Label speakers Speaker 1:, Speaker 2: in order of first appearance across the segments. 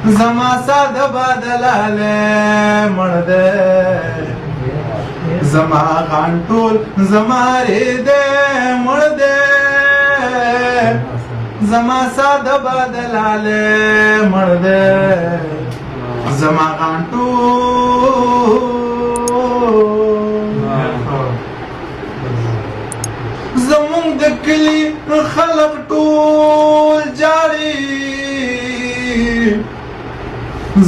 Speaker 1: زما ساده بدلاله مړ دې زما غان ټول زما ری دې مړ دې زما ساده بدلاله مړ دې زما غان ټول زمونږ د کلي خلک ټول جاړي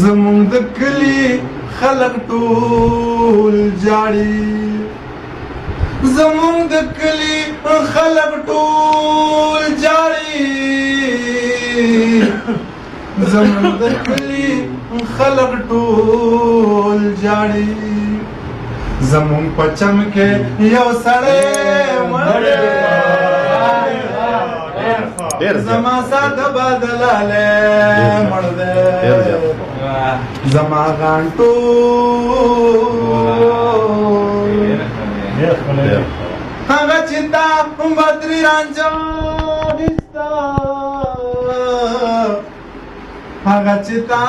Speaker 1: زمونږ د کلي خلک ټول جاړي زمونږ د کلي خلک ټول جاړي زمونږ د کلي خلک ټول جاړي زمون پچم کې یو سړی مړ دی زما ساده بدلاله مړ دی زما غان ټول هغه چې تا بدري رانجو دستا هغه چې تا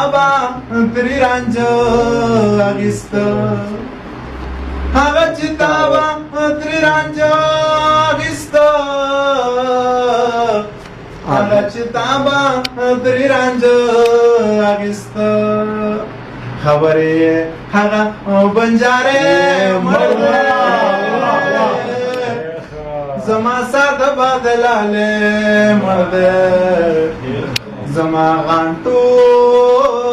Speaker 1: بدري رانجو اغستا هغه چې تا بدري رانجو اغستا هغه چې تا بدري رانجو اغستا خبرې هغه بنجاره مړ زما ساده بدلاله مړ زما غان ټول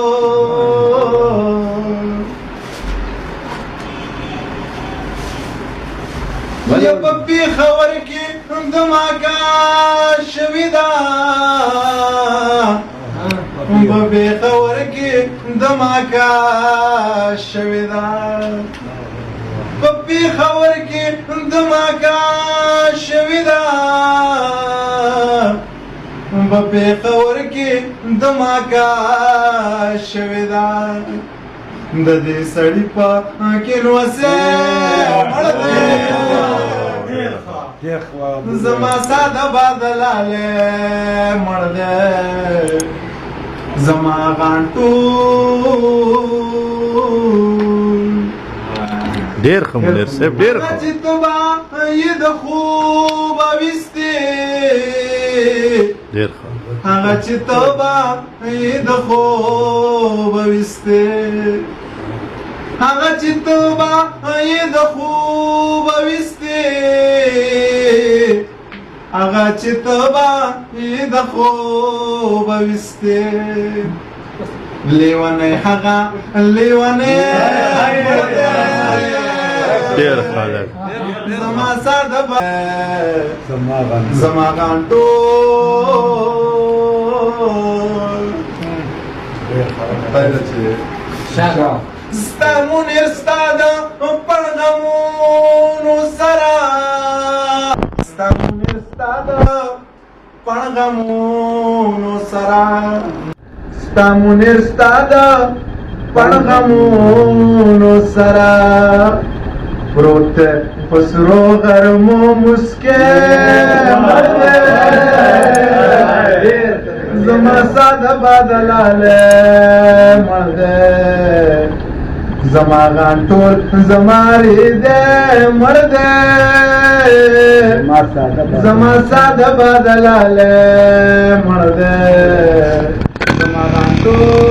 Speaker 1: یا په خبر کې دماغه شوي دا په خبر کې دماغه شوي دا په خبر کې دماغه شوي دا په خبر کې دماغه شوي دا د دې سړی په کې نو سه مړ دی زما ساده بدلاله مړ دی زما غان ټول
Speaker 2: ډېر ښه مولر صاحب ډېر ښه
Speaker 1: چې تبا یې د خوب وستې
Speaker 2: ډېر ښه
Speaker 1: هغه چې تبا یې د خوب وستې هغه چې تبا یې د خوب وستې هغه چې تبا یې د خوب وستې لیوانه هغه لیوانه
Speaker 2: ډېر خلک
Speaker 1: زما ساده زما غان ټول ستا مونیر ستا د پړغمونو سره ستا مونیر ستا د پړغمونو سره ستا مونیر ستا د پړغمونو سره پروت پسرو غرمو مسکے زما ساده بدلاله مړ دی زما غان ټول زما ری دی مړ دی زما ساده بدلاله مړ دی زما غان ټول